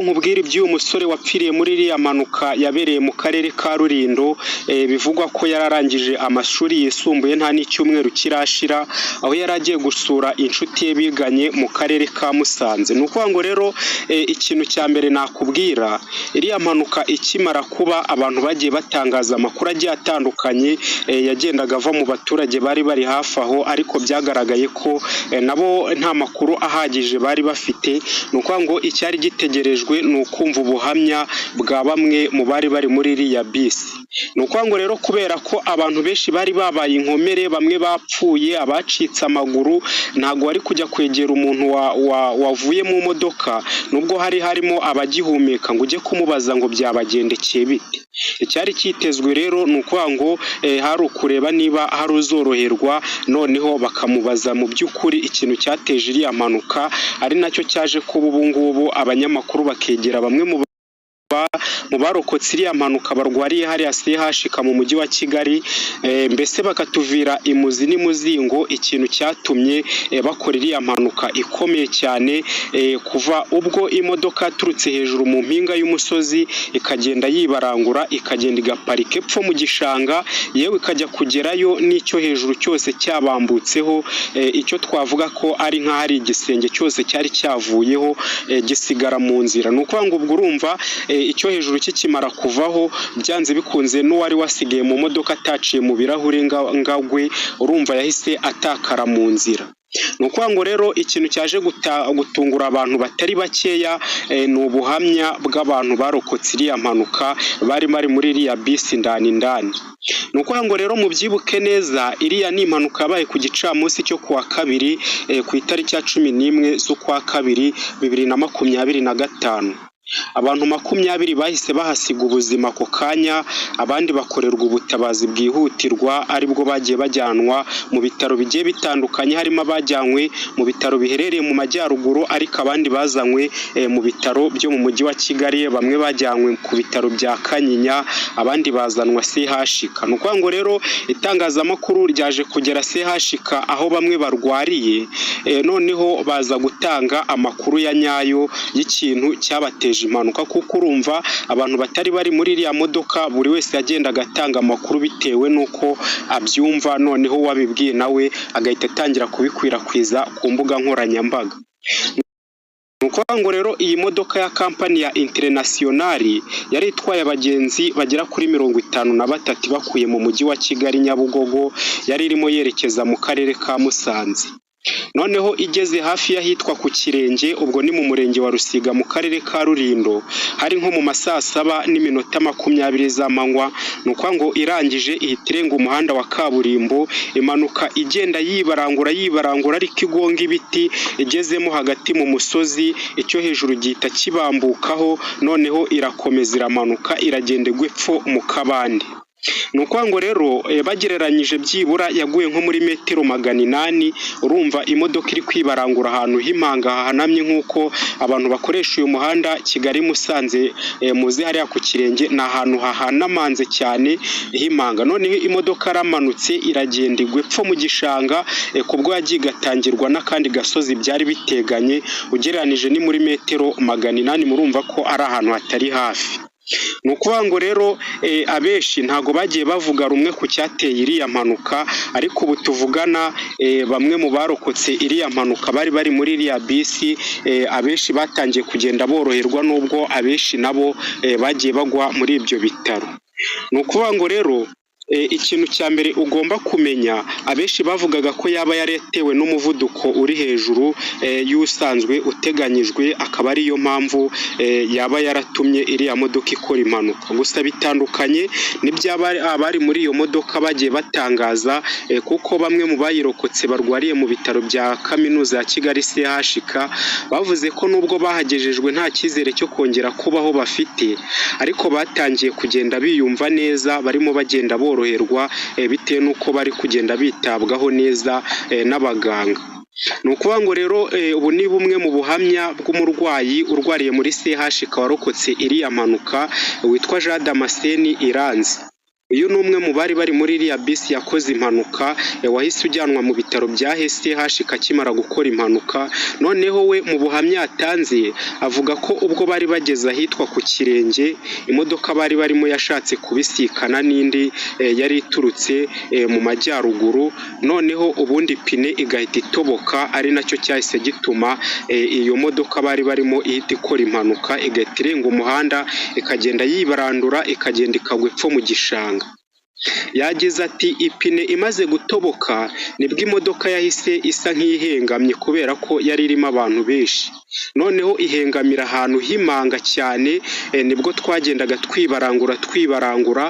nkubwira iby'uyu musore wapfiriye muri iriya mpanuka yabereye mu karere ka Rulindo, bivugwa ko yararangije amashuri yisumbuye nta n'icyumweru kirashira, aho yari agiye gusura inshuti ye biganye mu karere ka Musanze. Ni ukuvuga ngo rero ikintu cya mbere nakubwira, iriya mpanuka ikimara kuba abantu bagiye batangaza amakuru agiye atandukanye yagendaga ava mu baturage bari bari hafi aho, ariko byagaragaye ko nabo nta makuru ahagije bari bafite. Ni ukuvuga ngo icyari gitegerejwe ni ukumva ubuhamya bwa bamwe mu bari bari muri iriya bisi. Ni ukuvuga ngo rero kubera ko abantu benshi bari babaye inkomere, bamwe bapfuye, abacitse amaguru, ntabwo wari kujya kwegera umuntu wavuye mu modoka nubwo harimo abagihumeka ngo ujye kumubaza ngo byabagendekeye bite. Icyari cyitezwe rero ni ukuvuga ngo hari ukureba niba hari uzoroherwa, noneho bakamubaza mu by'ukuri ikintu cyateje iriya mpanuka, ari nacyo cyaje kuba ubu ngubu abanyamakuru bakegera bamwe mu barokotse iriya mpanuka barwariye hariya CHK mu mujyi wa Kigali, mbese bakatuvira imuzi n'imuzingo ikintu cyatumye bakora iriya mpanuka ikomeye cyane, kuva ubwo imodoka yaturutse hejuru mu mpinga y'umusozi ikagenda yibarangura ikagenda igaparika epfo mu gishanga, yewe ikajya kugerayo n'icyo hejuru cyose cyabambutseho, icyo twavuga ko ari nk'ahari igisenge cyose cyari cyavuyeho gisigara mu nzira. Ni ukuvuga ngo ubwo urumva icyo hejuru kikimara kuvaho, byanze bikunze n'uwari wasigaye mu modoka ataciye mu birahure ngagwe, urumva yahise atakara mu nzira. Ni ukuvuga ngo rero ikintu cyaje gutungura abantu batari bakeya ni ubuhamya bw'abantu barokotse iriya mpanuka bari muri iriya bisi ndani. Ni ukuvuga ngo rero mubyibuke neza, iriya ni impanuka yabaye ku gicamunsi cyo kuwa kabiri ku itariki ya 11 z'ukwa kabiri 2025. Abantu 20 bahise bahasiga ubuzima ako kanya, abandi bakorerwa ubutabazi bwihutirwa, aribwo bagiye bajyanwa mu bitaro bigiye bitandukanye, harimo abajyanywe mu bitaro biherereye mu majyaruguru, ariko abandi bazanywe mu bitaro byo mu mujyi wa Kigali, bamwe bajyanywe ku bitaro bya Kanyinya, abandi bazanwa CHK. Ni ukuvuga ngo rero itangazamakuru ryaje kugera CHK aho bamwe barwariye, noneho baza gutanga amakuru ya nyayo y'ikintu cyabateje impanuka, kuko urumva abantu batari bari muri iriya modoka buri wese yagenda agatanga amakuru bitewe n'uko abyumva, noneho wabibwiye nawe agahita atangira kubikwirakwiza ku mbuga nkoranyambaga. Ni ukuvuga ngo rero iyi modoka ya kampani ya International yari itwaye abagenzi bagera kuri 53 bakuye mu mujyi wa Kigali Nyabugogo, yari irimo yerekeza mu karere ka Musanze. Noneho igeze hafi y'ahitwa ku Kirenge, ubwo ni mu murenge wa Rusiga mu karere ka Rulindo, hari nko mu masaa 7:20 z'amanywa. Ni ukuvuga ngo irangije ihita irenga umuhanda wa kaburimbo, imanuka igenda yibarangura ariko igonga ibiti, igezemo hagati mu musozi, icyo hejuru gihita kibambukaho, noneho irakomeza iramanuka iragenda igwa epfo mu kabande. Ni ukuvuga ngo rero bagereranyije byibura yaguye nko muri metero 800. urumva imodoka iri kwibarangura ahantu h'impanga hahanamye, nk'uko abantu bakoresha uyu muhanda Kigali Musanze muzi hariya ku Kirenge, ni ahantu hahanamanze cyane h'impanga. Noneho imodoka aramanutse iragenda igwa epfo mu gishanga, kubwo yagiye igatangirwa n'akandi gasozi byari biteganye, ugereranije ni muri metero 800, murumva ko ari ahantu hatari hafi. Ni ukuvuga ngo rero abenshi ntago bagiye bavuga rumwe ku cyateye iriya mpanuka, ariko ubu tuvugana bamwe mu barokotse iriya mpanuka bari muri iriya bisi, abenshi batangiye kugenda boroherwa, nubwo abenshi nabo bagiye bagwa muri ibyo bitaro. Ni ukuvuga ngo rero ikintu cya mbere ugomba kumenya, abenshi bavugaga ko yaba yaretewe n'umuvuduko uri hejuru y'usanzwe uteganyijwe, akaba ariyo mpamvu yaba yaratumye iriya modoka ikora impanuka. Gusa bitandukanye abari muri iyo modoka bagiye batangaza, kuko bamwe mu bayirokotse barwariye mu bitaro bya Kaminuza ya Kigali CHK bavuze ko nubwo bahagejejwe nta cyizere cyo kongera kubaho bafite, ariko batangiye kugenda biyumva neza, barimo bagenda boroherwa bitewe n'uko bari kugenda bitabwaho neza n'abaganga. Ni ukuvuga ngo rero ubu ni bumwe mu buhamya bw'umurwayi urwariye muri CHK warokotse iriya mpanuka, witwa Jean Damascene Iranzi. uyu ni umwe mu bari bari muri iriya bisi yakoze impanuka, wahise ujyanwa mu bitaro bya CHUK akimara gukora impanuka. Noneho we mu buhamya yatanze avuga ko ubwo bari bageze ahitwa ku Kirenge, imodoka bari barimo yashatse kubisikana n'indi yari iturutse mu majyaruguru, noneho ubundi pine igahita itoboka, ari nacyo cyahise gituma iyo modoka bari barimo ihita ikora impanuka, igahita irenga umuhanda ikagenda yibarandura ikagenda ikagwa epfo mu gishanga. Yagize ati ipine imaze gutoboka nibwo imodoka yahise isa nk'ihengamye kubera ko yari irimo abantu benshi, noneho ihengamira ahantu h'imanga cyane, nibwo twagendaga twibarangura,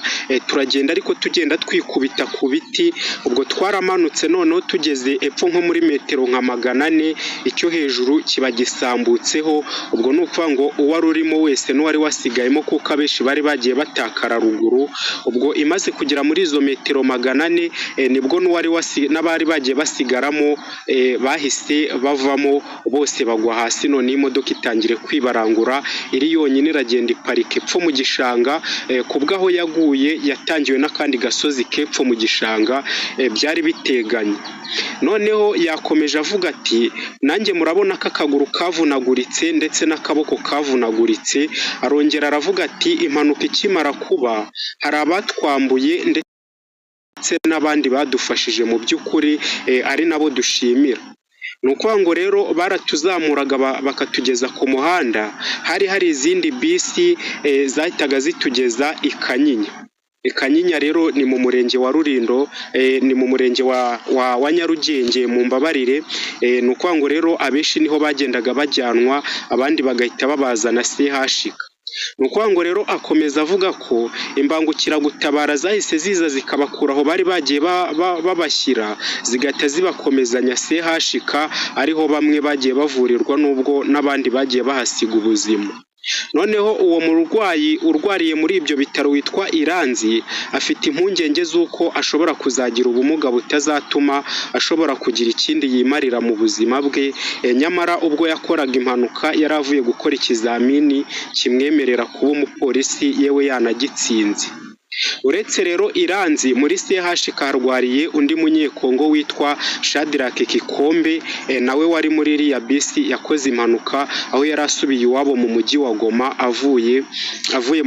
turagenda ariko tugenda twikubita ku biti. Ubwo twaramanutse noneho tugeze epfo nko muri metero nka 400, icyo hejuru kiba gisambutseho. Ubwo ni ukuvuga ngo uwari urimo wese n'uwari wasigayemo kuko abenshi bari bagiye batakara ruguru. Ubwo imaze kugira muri izo metero 400, nibwo n'abari bagiye basigaramo bahise bavamo bose bagwa hasi, none imodoka itangire kwibarangura iri yonyine iragenda iparika epfo mu gishanga. Kubwaho yaguye yatangiwe n'akandi gasozi kepfo mu gishanga, byari biteganye. Noneho yakomeje avuga ati nanjye murabona ko akaguru kavunaguritse ndetse n'akaboko kavunaguritse. Arongera aravuga ati impanuka ikimara kuba hari abatwambuye ndetse n'abandi badufashije mu by'ukuri, ari nabo dushimira. Ni ukuvuga ngo rero baratuzamuraga bakatugeza ku muhanda, hari izindi bisi zahitaga zitugeza i Kanyinya. Kanyinya rero ni mu murenge wa Rulindo, ni mu murenge wa Nyarugenge mu Mbabarire. Ni ukuvuga ngo rero abenshi niho bagendaga bajyanwa, abandi bagahita babazana CHUK. Ni ukuvuga ngo rero akomeza avuga ko imbangukiragutabara zahise ziza zikabakura aho bari bagiye babashyira, zigahita zibakomezanya CHUK, ariho bamwe bagiye bavurirwa n'ubwo n'abandi bagiye bahasiga ubuzima. Noneho uwo murwayi urwariye muri ibyo bitaro witwa Iranzi afite impungenge z'uko ashobora kuzagira ubumuga butazatuma ashobora kugira ikindi yimarira mu buzima bwe. Nyamara ubwo yakoraga impanuka yari avuye gukora ikizamini kimwemerera kuba umupolisi, yewe yanagitsinze. Uretse rero Iranzi, muri CHUK harwariye undi munyekongo witwa Shadrack Kikombe, nawe wari muri iriya bisi yakoze impanuka, aho yari asubiye iwabo mu mujyi wa Goma avuye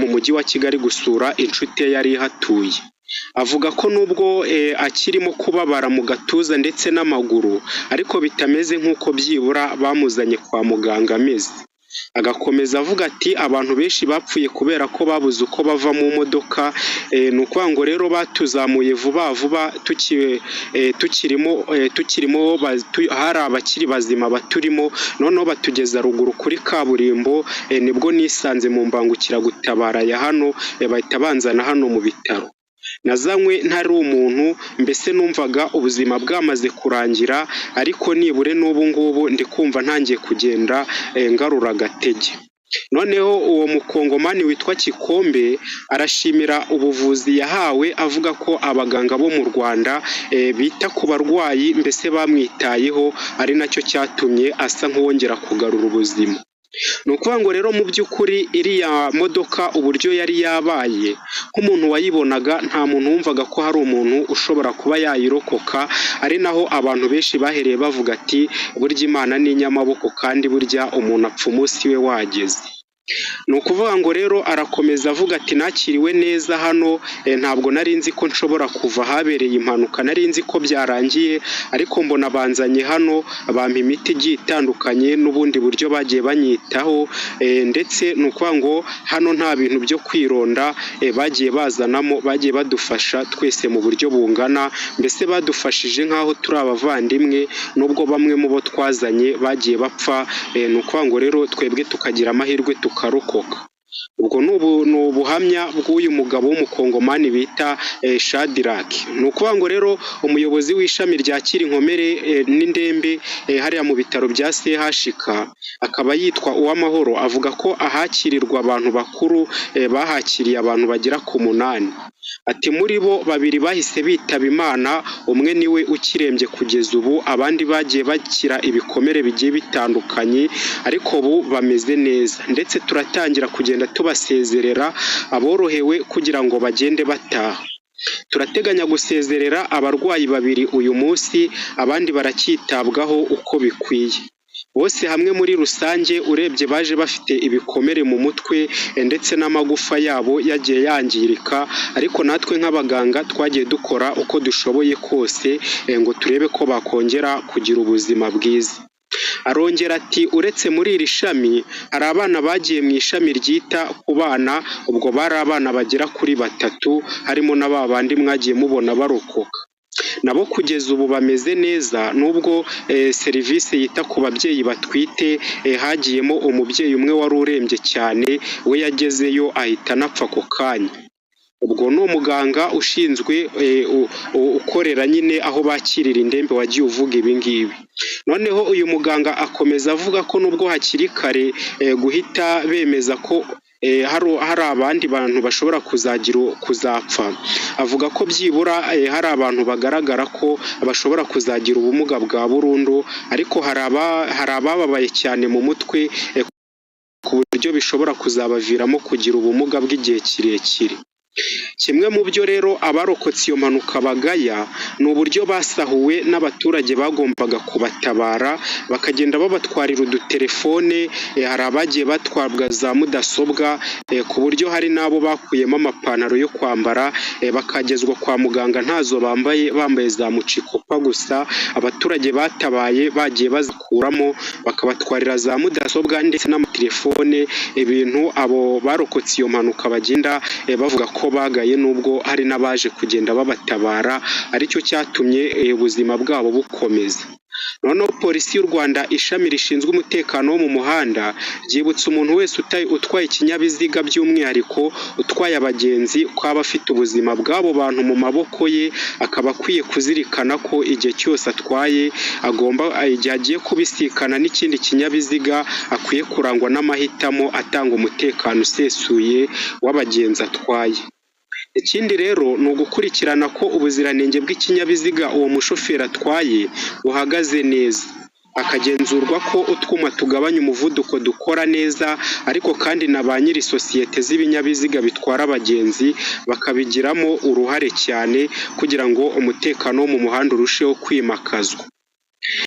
mu mujyi wa Kigali gusura inshuti ye yari ihatuye. Avuga ko nubwo akirimo kubabara mu gatuza ndetse n'amaguru, ariko bitameze nk'uko byibura bamuzanye kwa muganga ameze. Agakomeza avuga ati abantu benshi bapfuye kubera ko babuze uko bava mu modoka. Ni ukuvuga ngo rero batuzamuye vuba vuba tukirimo hari abakiri bazima baturimo, noneho batugeza ruguru kuri kaburimbo. Nibwo nisanze mu mbangukiragutabara ya hano, bahita banzana hano mu bitaro. Nazanywe ntari umuntu, mbese numvaga ubuzima bwamaze kurangira, ariko nibure n'ubu ngubu ndi kumva ntangiye kugenda ngarura agatege. Noneho uwo mukongomani witwa Kikombe arashimira ubuvuzi yahawe, avuga ko abaganga bo mu Rwanda bita ku barwayi, mbese bamwitayeho, ari nacyo cyatumye asa nk'uwongera kugarura ubuzima. Ni ukuvuga ngo rero mu by'ukuri iriya modoka uburyo yari yabaye, nk'umuntu wayibonaga nta muntu wumvaga ko hari umuntu ushobora kuba yayirokoka, ari naho abantu benshi bahereye bavuga ati burya Imana ni inyamaboko kandi burya umuntu apfa umunsi we wageze. Ni ukuvuga ngo rero arakomeza avuga ati nakiriwe neza hano, ntabwo nari nzi ko nshobora kuva habereye impanuka, nari nzi ko byarangiye, ariko mbona banzanye hano bampa imiti igiye itandukanye n'ubundi buryo bagiye banyitaho, ndetse ni ukuvuga ngo hano nta bintu byo kwironda bagiye bazanamo, bagiye badufasha twese mu buryo bungana, mbese badufashije nk'aho turi abavandimwe, nubwo bamwe mu bo twazanye bagiye bapfa. Ni ukuvuga ngo rero twebwe tukagira amahirwe tukarokoka. Ubwo ni ubuhamya bw'uyu mugabo w'umukongomani bita Shadrack. Ni ukuvuga ngo rero umuyobozi w'ishami ryakira inkomere n'indembe hariya mu bitaro bya CHUK akaba yitwa Uwamahoro, avuga ko ahakirirwa abantu bakuru bahakiriye abantu bagera ku 8. Ati muri bo 2 bahise bitaba Imana, umwe niwe ukirembye kugeza ubu, abandi bagiye bakira ibikomere bigiye bitandukanye, ariko ubu bameze neza, ndetse turatangira kugenda tubasezerera aborohewe kugira ngo bagende bataha. Turateganya gusezerera abarwayi 2 uyu munsi, abandi baracyitabwaho uko bikwiye. Bose hamwe muri rusange urebye baje bafite ibikomere mu mutwe ndetse n'amagufa yabo yagiye yangirika, ariko natwe nk'abaganga twagiye dukora uko dushoboye kose ngo turebe ko bakongera kugira ubuzima bwiza. Arongera ati uretse muri iri shami hari abana bagiye mu ishami ryita ku bana, ubwo bari abana bagera kuri 3 harimo na babandi mwagiye mubona barokoka. Nabo kugeza ubu bameze neza, nubwo serivisi yita ku babyeyi batwite hagiyemo umubyeyi umwe wari urembye cyane, we yagezeyo ahita anapfa ako kanya. Ubwo ni umuganga ushinzwe ukorera nyine aho bakirira indembe wagiye uvuga ibi ngibi. Noneho uyu muganga akomeza avuga ko nubwo hakiri kare guhita bemeza ko hari abandi bantu bashobora kuzapfa, avuga ko byibura hari abantu bagaragara ko bashobora kuzagira ubumuga bwa burundu, ariko hari abababaye cyane mu mutwe ku buryo bishobora kuzabaviramo kugira ubumuga bw'igihe kirekire. Kimwe mu byo rero abarokotse iyo mpanuka bagaya ni uburyo basahuwe n'abaturage bagombaga kubatabara, bakagenda babatwarira udutelefone, hari abagiye batwabwa za mudasobwa, ku buryo hari n'abo bakuyemo amapantaro yo kwambara bakagezwa kwa muganga ntazo bambaye za mucikopa gusa. Abaturage batabaye bagiye bazikuramo bakabatwarira za mudasobwa ndetse n'amatelefone, ibintu abo barokotse iyo mpanuka bagenda bavuga ko bagaye, nubwo hari n'abaje kugenda babatabara, aricyo cyatumye ubuzima bwabo bukomeza. Noneho polisi y'u Rwanda ishami rishinzwe umutekano wo mu muhanda ryibutsa umuntu wese utwaye ikinyabiziga by'umwihariko utwaye abagenzi ko aba afite ubuzima bw'abo bantu mu maboko ye, akaba akwiye kuzirikana ko igihe cyose atwaye igihe agiye kubisikana n'ikindi kinyabiziga akwiye kurangwa n'amahitamo atanga umutekano usesuye w'abagenzi atwaye. Ikindi rero ni ugukurikirana ko ubuziranenge bw'ikinyabiziga uwo mushoferi atwaye buhagaze neza, akagenzurwa ko utwuma tugabanya umuvuduko dukora neza, ariko kandi na ba nyiri sosiyete z'ibinyabiziga bitwara abagenzi bakabigiramo uruhare cyane kugira ngo umutekano wo mu muhanda urusheho kwimakazwa.